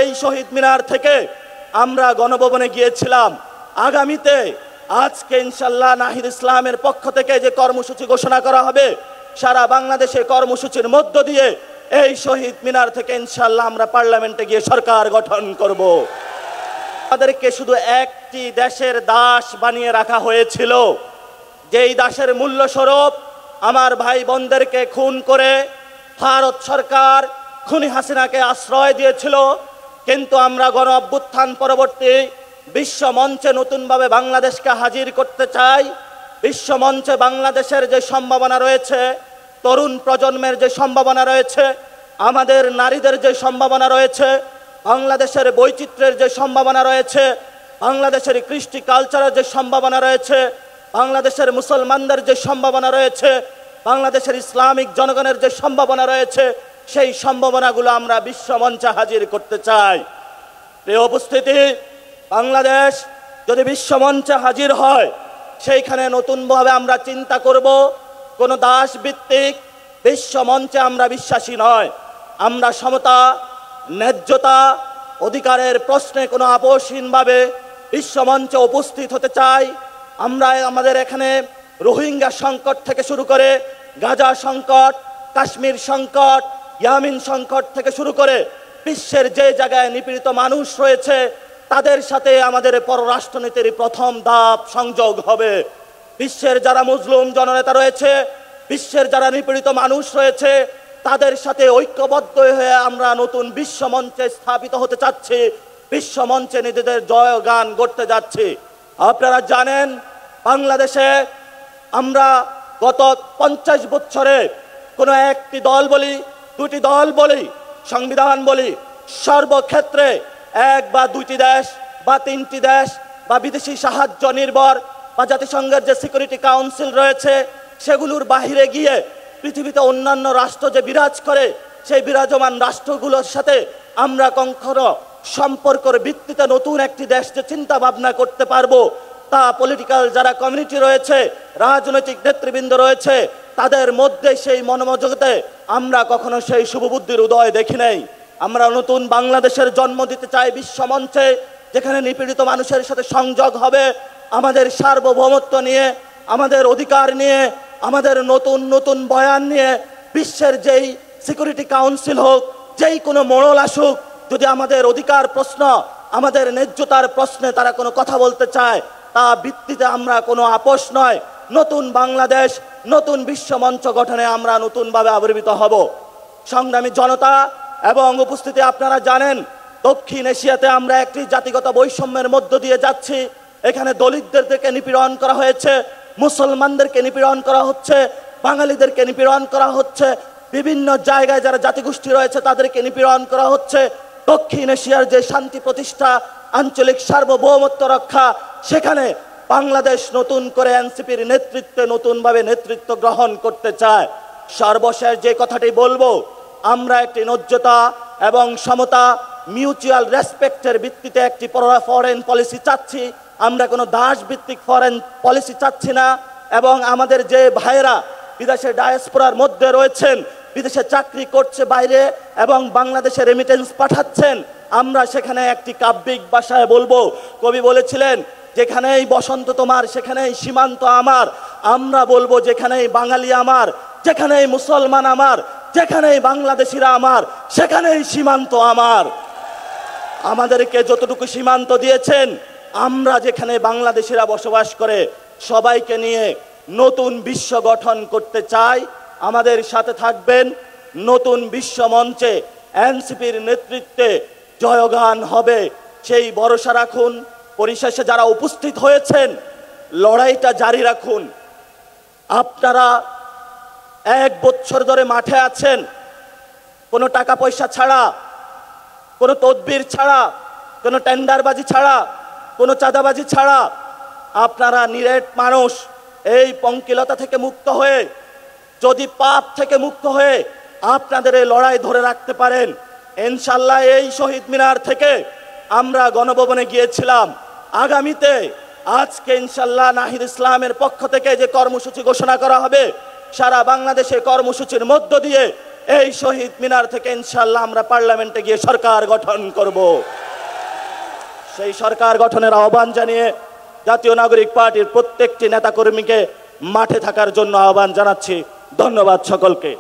এই শহীদ মিনার থেকে আমরা গণভবনে গিয়েছিলাম। আগামীতে আজকে ইনশাআল্লাহ নাহিদ ইসলামের পক্ষ থেকে যে কর্মসূচি ঘোষণা করা হবে, সারা বাংলাদেশে কর্মসূচির মধ্য দিয়ে এই শহীদ মিনার থেকে ইনশাআল্লাহ আমরা পার্লামেন্টে গিয়ে সরকার গঠন করব। আমাদেরকে শুধু একটি দেশের দাস বানিয়ে রাখা হয়েছিল, যেই দাসের মূল্য স্বরূপ আমার ভাই বোনদেরকে খুন করে ভারত সরকার খুনি হাসিনাকে আশ্রয় দিয়েছিল। কিন্তু আমরা গণ অভ্যুত্থান পরবর্তী বিশ্ব মঞ্চে নতুনভাবে বাংলাদেশকে হাজির করতে চাই। বিশ্ব মঞ্চে বাংলাদেশের যে সম্ভাবনা রয়েছে, তরুণ প্রজন্মের যে সম্ভাবনা রয়েছে, আমাদের নারীদের যে সম্ভাবনা রয়েছে, বাংলাদেশের বৈচিত্র্যের যে সম্ভাবনা রয়েছে, বাংলাদেশের কৃষ্টি কালচারের যে সম্ভাবনা রয়েছে, বাংলাদেশের মুসলমানদের যে সম্ভাবনা রয়েছে, বাংলাদেশের ইসলামিক জনগণের যে সম্ভাবনা রয়েছে, সেই সম্ভাবনাগুলো আমরা বিশ্ব মঞ্চে হাজির করতে চাই। প্রিয় উপস্থিতি, বাংলাদেশ যদি বিশ্ব মঞ্চে হাজির হয়, সেইখানে নতুনভাবে আমরা চিন্তা করব। কোনো দাস ভিত্তিক বিশ্ব মঞ্চে আমরা বিশ্বাসী নয়। আমরা সমতা, ন্যায্যতা, অধিকারের প্রশ্নে কোনো আপোষহীনভাবে বিশ্ব মঞ্চে উপস্থিত হতে চাই। আমরা আমাদের এখানে রোহিঙ্গা সংকট থেকে শুরু করে গাজা সংকট, কাশ্মীর সংকট, ইয়ামিন সংকট থেকে শুরু করে বিশ্বের যে জায়গায় নিপীড়িত মানুষ রয়েছে, তাদের সাথে আমাদের পররাষ্ট্রনীতির প্রথম ধাপ সংযোগ হবে। বিশ্বের যারা মুসলিম জননেতা রয়েছে, বিশ্বের যারা নিপীড়িত মানুষ রয়েছে, তাদের সাথে ঐক্যবদ্ধ হয়ে আমরা নতুন বিশ্ব মঞ্চে স্থাপিত হতে চাচ্ছি, বিশ্ব মঞ্চে নিজেদের জয়গান গড়তে যাচ্ছি। আপনারা জানেন, বাংলাদেশে আমরা গত 50 বছরে কোনো একটি দল বলি, দুটি দল বলি, সংবিধান বলি, সর্বক্ষেত্রে এক বা দুইটি দেশ বা তিনটি দেশ বা বিদেশি সাহায্য নির্ভর বা জাতিসংঘের যে সিকিউরিটি কাউন্সিল রয়েছে, সেগুলোর বাহিরে গিয়ে পৃথিবীতে অন্যান্য রাষ্ট্র যে বিরাজ করে, সেই বিরাজমান রাষ্ট্রগুলোর সাথে আমরা কখনো সম্পর্কের ভিত্তিতে নতুন একটি দেশ যে চিন্তা ভাবনা করতে পারবো, তা পলিটিক্যাল যারা কমিউনিটি রয়েছে, রাজনৈতিক নেতৃবৃন্দ রয়েছে, তাদের মধ্যে সেই মনোমজগতে আমরা কখনো সেই শুভবুদ্ধির উদয় দেখি নাই। আমরা নতুন বাংলাদেশের জন্ম দিতে চাই বিশ্ব মঞ্চে, যেখানে নিপীড়িত মানুষের সাথে সংযোগ হবে, আমাদের সার্বভৌমত্ব নিয়ে, আমাদের অধিকার নিয়ে, আমাদের নতুন নতুন বয়ান নিয়ে বিশ্বের যেই সিকিউরিটি কাউন্সিল হোক, যেই কোনো মোড়ল আসুক, যদি আমাদের অধিকার প্রশ্ন, আমাদের ন্যায্যতার প্রশ্নে তারা কোনো কথা বলতে চায়, তা ভিত্তিতে আমরা কোনো আপোষ নয়। নতুন বাংলাদেশ, নতুন বিশ্ব মঞ্চ গঠনে আমরা নতুনভাবে আবির্ভূত হব। সংগ্রামী জনতা এবং উপস্থিতি, আপনারা জানেন, দক্ষিণ এশিয়াতে আমরা একটি জাতিগত বৈষম্যের মধ্য দিয়ে যাচ্ছি। এখানে দলিতদেরকে নিপীড়ন করা হয়েছে, মুসলমানদেরকে নিপীড়ন করা হচ্ছে, বাঙালিদেরকে নিপীড়ন করা হচ্ছে, বিভিন্ন জায়গায় যারা জাতিগোষ্ঠী রয়েছে তাদেরকে নিপীড়ন করা হচ্ছে। দক্ষিণ এশিয়ার যে শান্তি প্রতিষ্ঠা, আঞ্চলিক সার্বভৌমত্ব রক্ষা, সেখানে বাংলাদেশ নতুন করে এনসিপির নেতৃত্বে নতুনভাবে নেতৃত্ব গ্রহণ করতে চায়। সর্বশেষ যে কথাটি বলবো, আমরা একটি ন্যায্যতা এবং সমতা, মিউচুয়াল রেসপেক্টের ভিত্তিতে একটি ফরেন পলিসি চাচ্ছি। আমরা কোনো দাস ভিত্তিক ফরেন পলিসি চাচ্ছি না। এবং আমাদের যে ভাইয়েরা বিদেশে ডায়াসপোরার মধ্যে রয়েছেন, বিদেশে চাকরি করছে বাইরে এবং বাংলাদেশে রেমিটেন্স পাঠাচ্ছেন, আমরা সেখানে একটি কাব্যিক ভাষায় বলবো। কবি বলেছিলেন, যেখানেই বসন্ত তোমার সেখানেই সীমান্ত আমার। আমরা বলবো, যেখানেই বাঙালি আমার, যেখানেই মুসলমান আমার, যেখানেই বাংলাদেশিরা আমার, সেখানেই সীমান্ত আমার। আমাদেরকে যতটুকু সীমান্ত দিয়েছেন, আমরা যেখানে বাংলাদেশিরা বসবাস করে সবাইকে নিয়ে নতুন বিশ্ব গঠন করতে চাই। আমাদের সাথে থাকবেন। নতুন বিশ্ব মঞ্চে এনসিপির নেতৃত্বে জয়গান হবে, সেই ভরসা রাখুন। পরিশেষে যারা উপস্থিত হয়েছেন, লড়াইটা জারি রাখুন। আপনারা 1 বছর ধরে মাঠে আছেন, কোনো টাকা পয়সা ছাড়া, কোনো তদবির ছাড়া, কোনো টেন্ডারবাজি ছাড়া, কোনো চাঁদাবাজি ছাড়া। আপনারা নিরেট মানুষ। এই পঙ্কিলতা থেকে মুক্ত হয়ে, যদি পাপ থেকে মুক্ত হয়ে আপনাদের এই লড়াই ধরে রাখতে পারেন, ইনশাআল্লাহ এই শহীদ মিনার থেকে আমরা গণভবনে গিয়েছিলাম। আগামীতে আজকে ইনশাআল্লাহ নাহিদ ইসলামের পক্ষ থেকে যে কর্মসূচি ঘোষণা করা হবে, সারা বাংলাদেশে কর্মসূচির মধ্য দিয়ে এই শহীদ মিনার থেকে ইনশাআল্লাহ আমরা পার্লামেন্টে গিয়ে সরকার গঠন করব। সেই সরকার গঠনের আহ্বান জানিয়ে জাতীয় নাগরিক পার্টির প্রত্যেকটি নেতাকর্মীকে মাঠে থাকার জন্য আহ্বান জানাচ্ছি। ধন্যবাদ সকলকে।